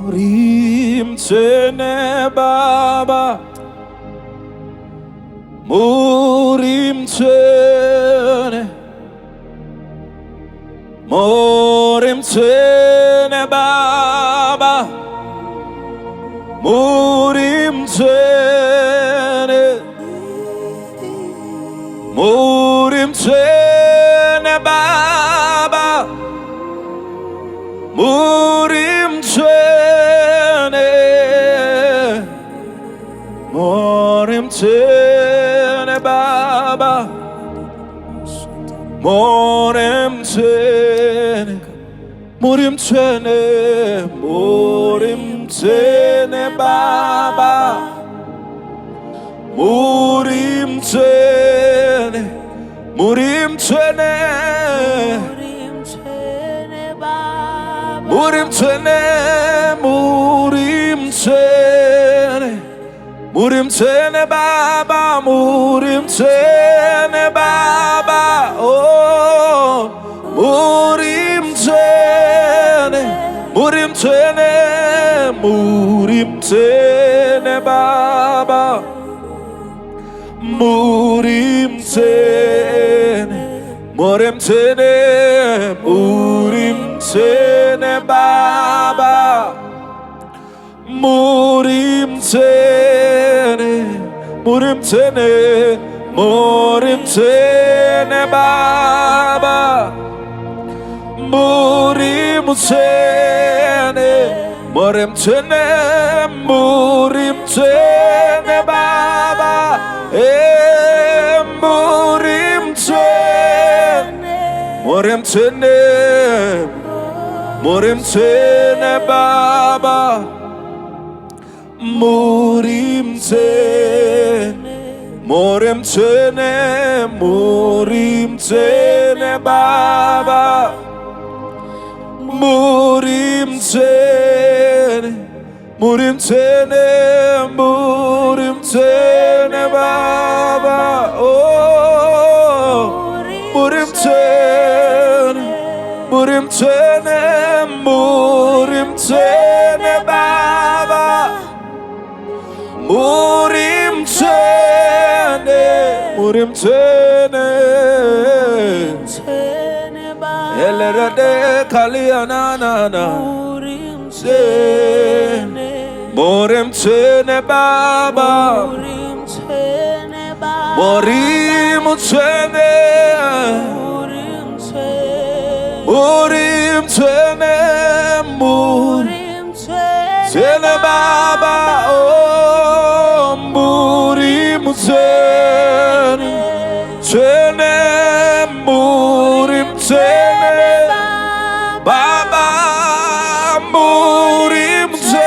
Murimtene Baba, Murimtene, Murimtene Baba, Murimtene, Murimtene Baba, Murimtene, Murimtene Baba, Murimtene, Murimtene, Murimtene Baba, Murimtene, Murimtene, Murimtene, Murimtene, Murimtene Baba, Murimtene Baba, oh, Murimtene, Murimtene, Murimtene Baba, Murimtene, Murimtene, Murimtene Baba, Murimtene, Murimtene, Murimtene Baba, Murimtene, Murimtene, Murimtene Baba, Murimtene, Murimtene, Murimtene Baba, Murimtene, Murimtene, Murimtene Baba, Murimtene, Murimtene, Murimtene Baba, oh, Murimtene, Murimtene, Murimtene Baba, Murimtene, Murimtene, Elerade Kalianana, Murimtene, Murimtene Baba, Murimtene, Murimtene, Murimtene Baba, oh, Murimtene, Murimtene Baba, Murimtene,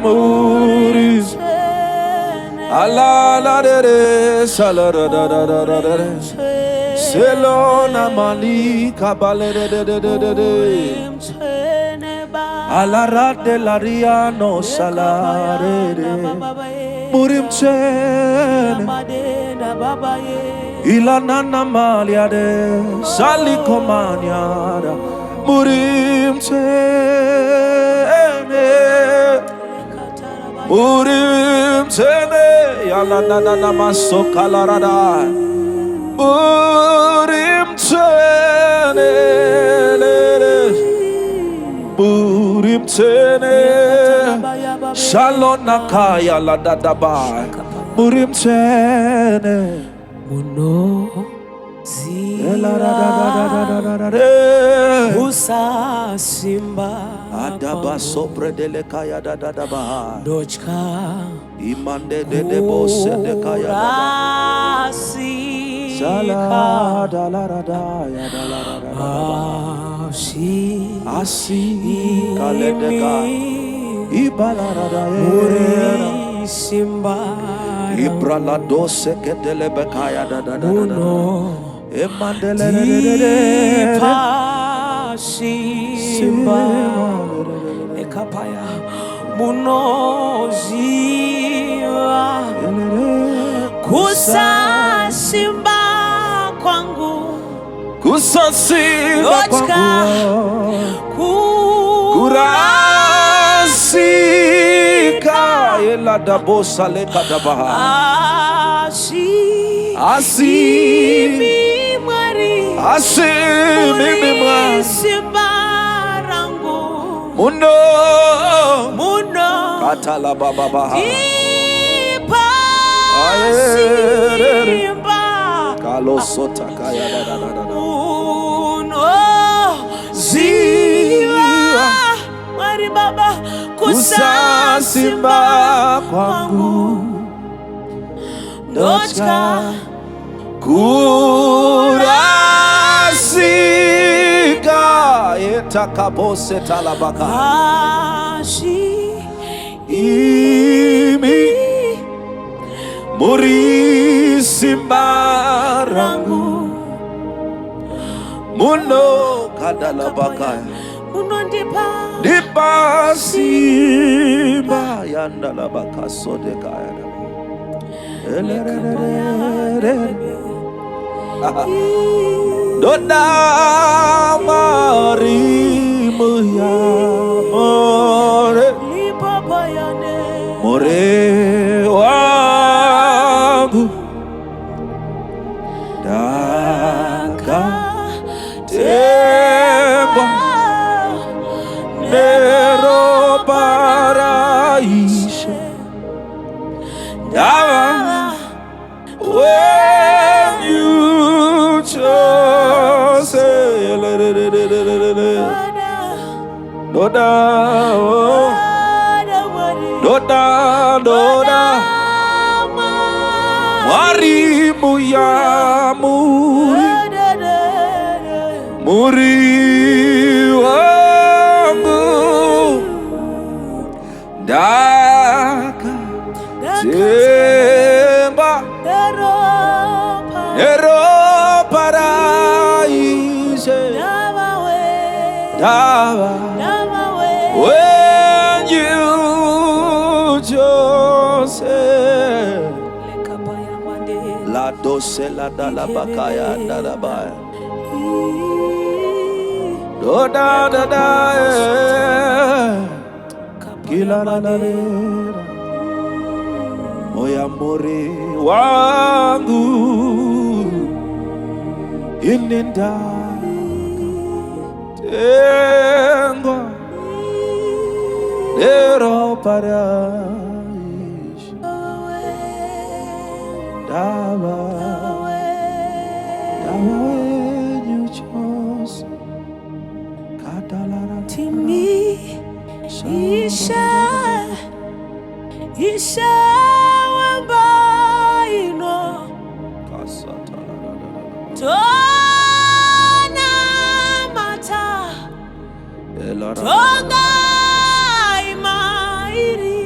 Murimtene, Allah la de salara da da da da da, Selona mani kabale de, Alarade lariano salare, Murimtene, Ilanana maliade, Salikomaniada, Murimtene, Murimtene, Yalanana masokalarada, Murimtene, Murimtene, Shalonakaya la dadaba, Murimtene, Muno Musa Simba Adaba sobre dele kaya dadaba, Dochka Imande de bosse de kaya Sala dalarada ya dalarada asi kaledeka ibalarada Muri Simba Ibrala dose ketele bekaya Muno emandele Simba Ekapaya Muno Ziwa Kusa Simba kwangu Kusa Simba kwangu Ela da bosa le kadabaha. Asi mi mari simbarangu muno katala baba baha simba kalo sota kaya da muno ziwa mari baba kusasimba kwangu Dochka kurasika etakabose talabaka imi murisimbarangu muno kadalabaka muno dipa simba yandalabaka sodekaya Dona marimu ya more wangu daka teba nero paraisha dawa when you chose Doda Marimu ya muri wangu daka temba Ero paraise Dawa when you chose La dose la da bakaya da baya Doda da da Kila la la Moya more wangu ininda tengwa Nero paraish Dawa when you chose Katalara Timi Isha Wambaino Tona Mata Tonga Imairi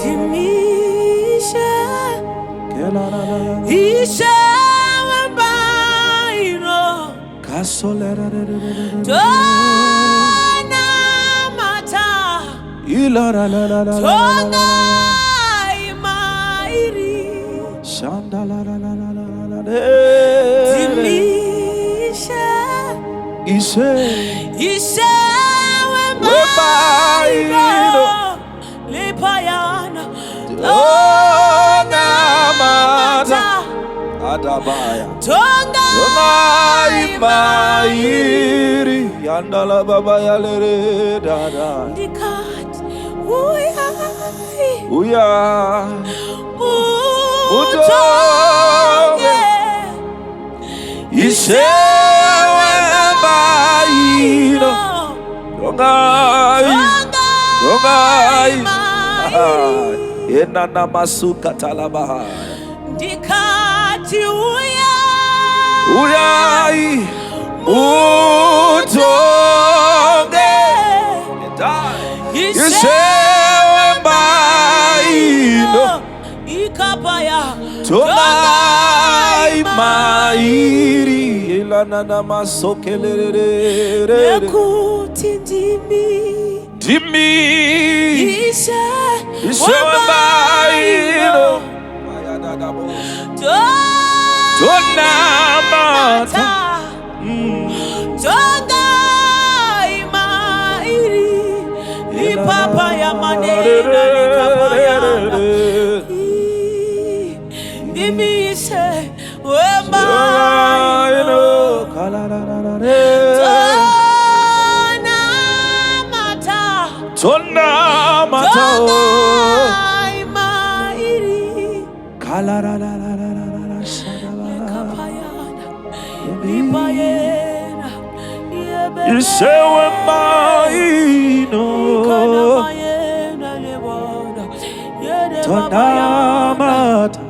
Timisha Isha Wambaino Tona Mata Tonga Imairi Shanda la la la la la la Timisha Isha Webaino Lepayana Tonga Mata Adabaya Tonga Imairi Yandala baba ya lere dada Dikat Uya Mutonge Isewe baino Dongai Ena namasuka talabaha Dikati Uyai Mutonge Isewe baino Ikapaya Tongai mairi Ilana namasokelere Nekuti Dimi Isewe baino Tona mata Tonga Imairi Ipapa Ibayena. You say when my no Tonamata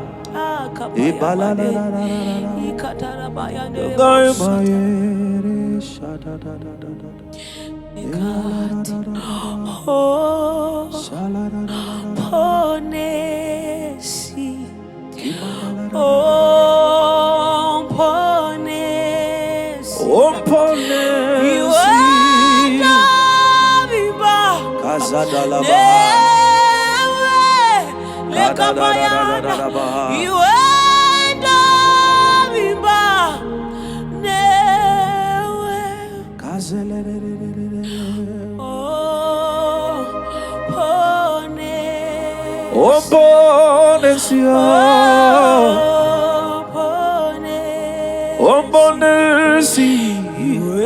Ponesi. Oh, Ponesi. Oh, Ponesi. You are Naviba. Kazadalaba. Lekabayana. You are Naviba. Newe. Oh, Ponesi. Oh, Ponesi. Oh, Ponesi.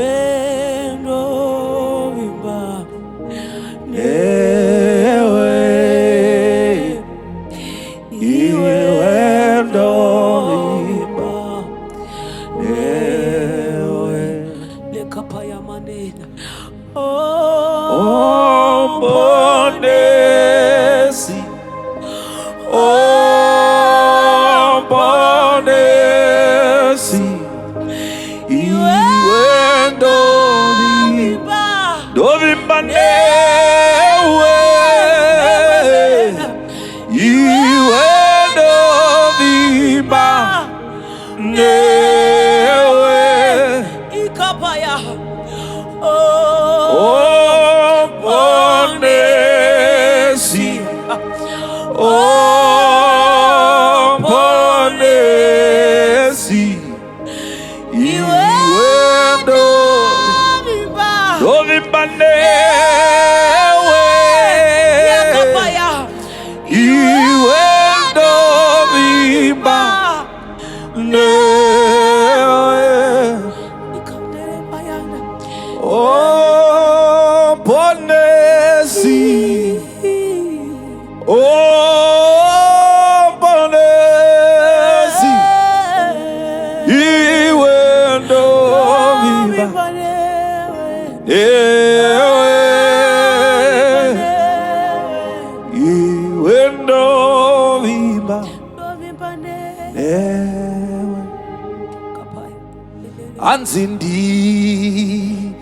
Anzindi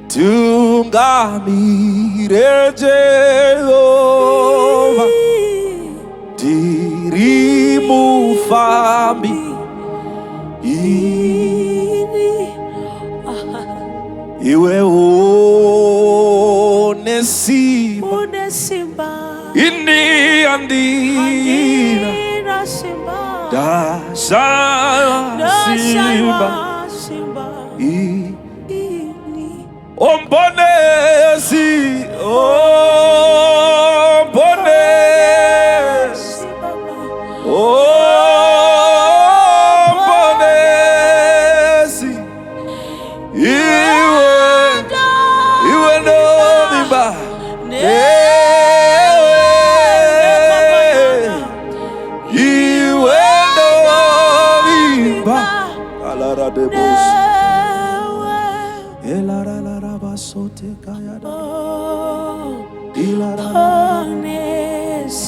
tungamire Jehova dirimu fami iwe onesima ini andira simba Ombonesi, Ombonesi, Ombonesi, Iwe no viva, Iwe no viva, Alara de Bos.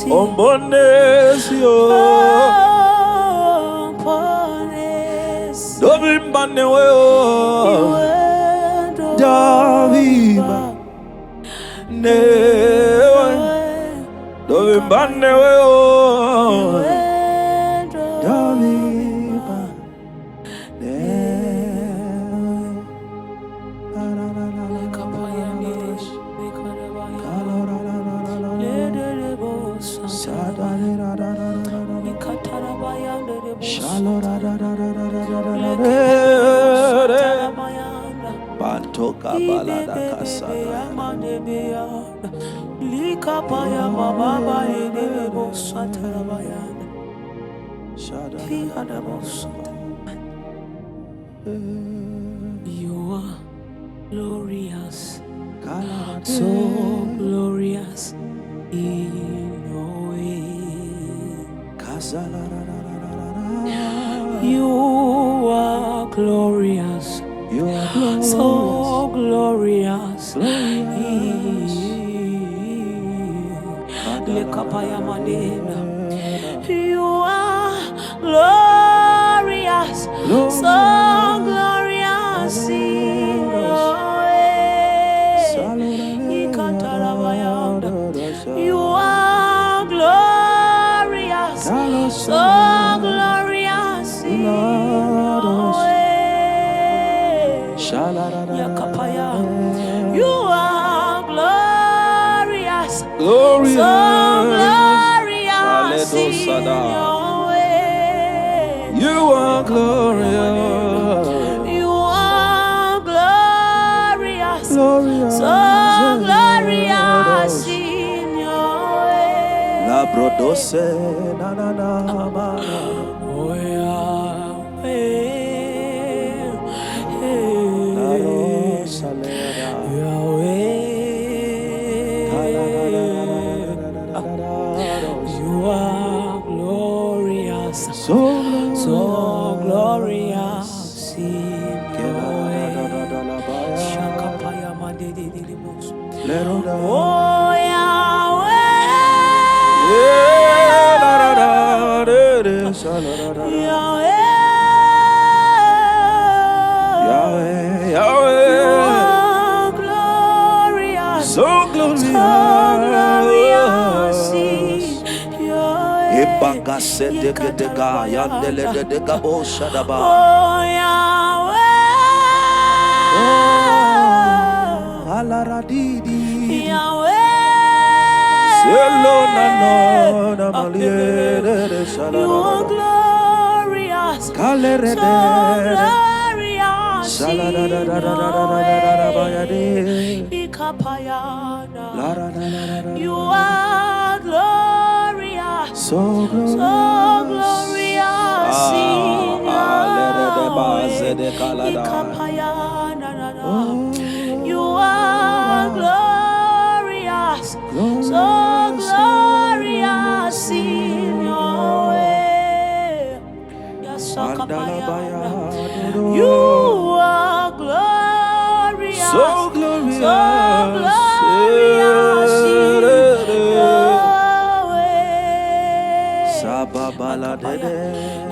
Ombonesi, Dovimbane weo, Daviba, Newe, Dovimbane weo, Daviba, Pantoka balada kasada Likapaya baba edebo satarabayana You are glorious, so glorious in your way. You are glorious, You are glorious. So glorious. You are glorious. So glorious in your way. You are glorious. So glorious in your way. Yakapaya. You are glorious. Glorious. So glorious in your way. You are glorious. You are glorious. Glorious. So glorious in your way. La brodose na na na ma. Oh Yahweh. La rosalera. Yahweh. You are glorious. So glorious in your way. Shakapaya madedididibus. Oh Yahweh. Yahweh. Yahweh. You are glorious. So glorious. So glorious in your way. Oh Yahweh. Yahweh. You are glorious. So glorious in your way. Ikapayana. You are glorious. So glorious in your way. Ikapayana. You are glorious. So glorious in your way. Yasakapayana. You are glorious. So glorious. So glorious in your way.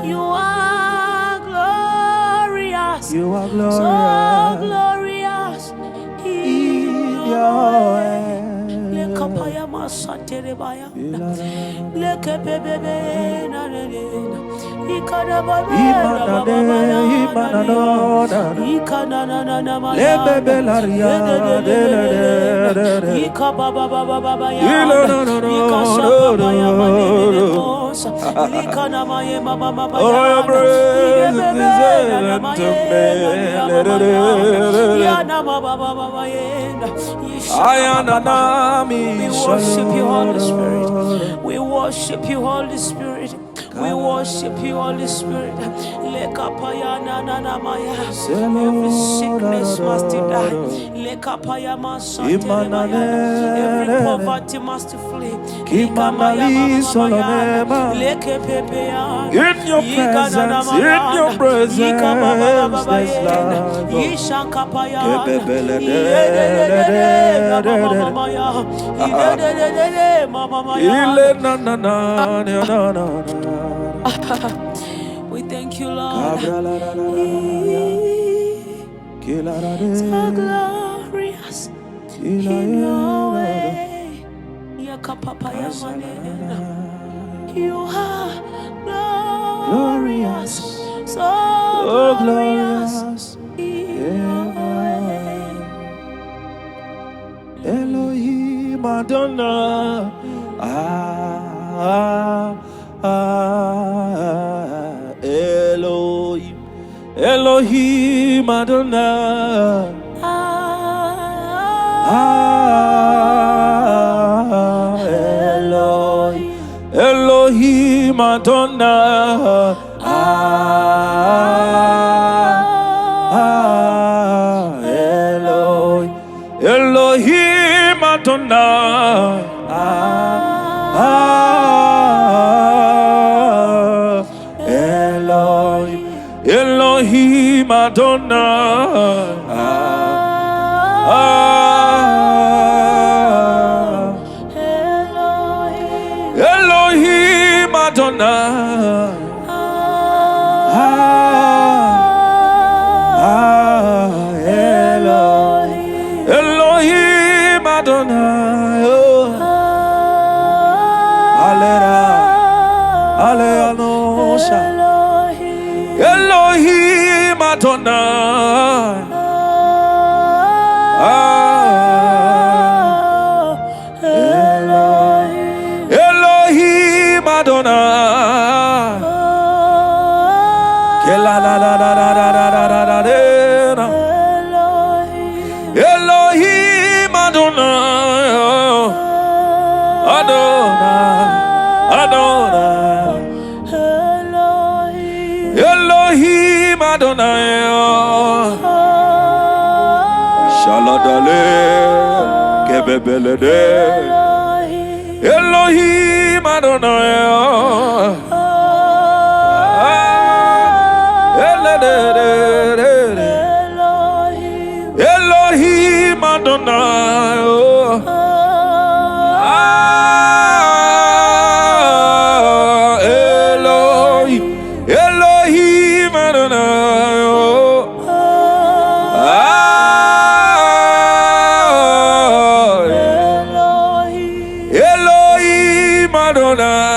You are glorious. You are So glorious. glorious in your way. Lekapaya masaterebaya. Lekebebebe na na na. Ikadababa na we worship you, Holy Spirit. We worship you, Holy Spirit. We worship you, Holy Spirit. Every sickness must die. Every poverty must flee. In your presence, there's love. We thank you, Lord. So glorious in your way. You are glorious. So glorious in your way. Elohim Adonai. Elohim, Elohim Adonai. Elohim, Elohim Adonai. Elohim, Elohim Adonai. Elohim Adonai. Elohim Adonai. Elohim Adonai. Alleluia. Elohim Adonai. Elohim Adonai. Elohim Adonai. Adonai. Adonai. Elohim Adonai. Shaladale. Kebebelede. Elohim Adonai. Elohim Adonai. Elohim Adonai. Elohim Adonai.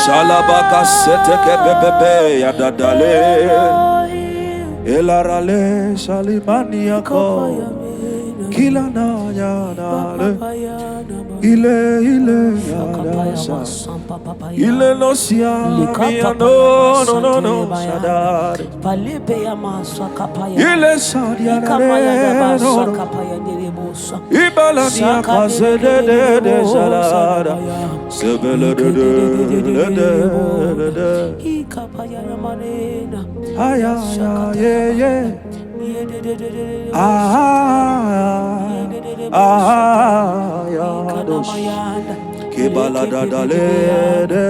Shalabaka seteke bebebe ya dadale. Elarale shalimania ko. Kila na ya nale. Ile yadasa. Ile no sia mia no sadare. Ile sadia no. Ibalania kaze de salada. Sebele de. Aya ye. Ya dos. Kebala dadale de.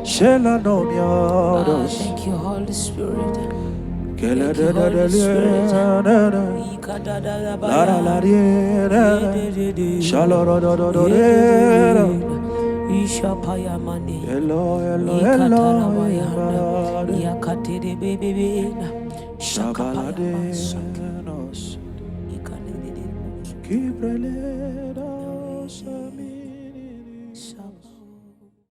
Shela no dos. Thank you, Holy Spirit. Kele de. Shaloro do. Isha paya mani. Hello. Yakatiri baby. Shabaladenos. Kibreledos.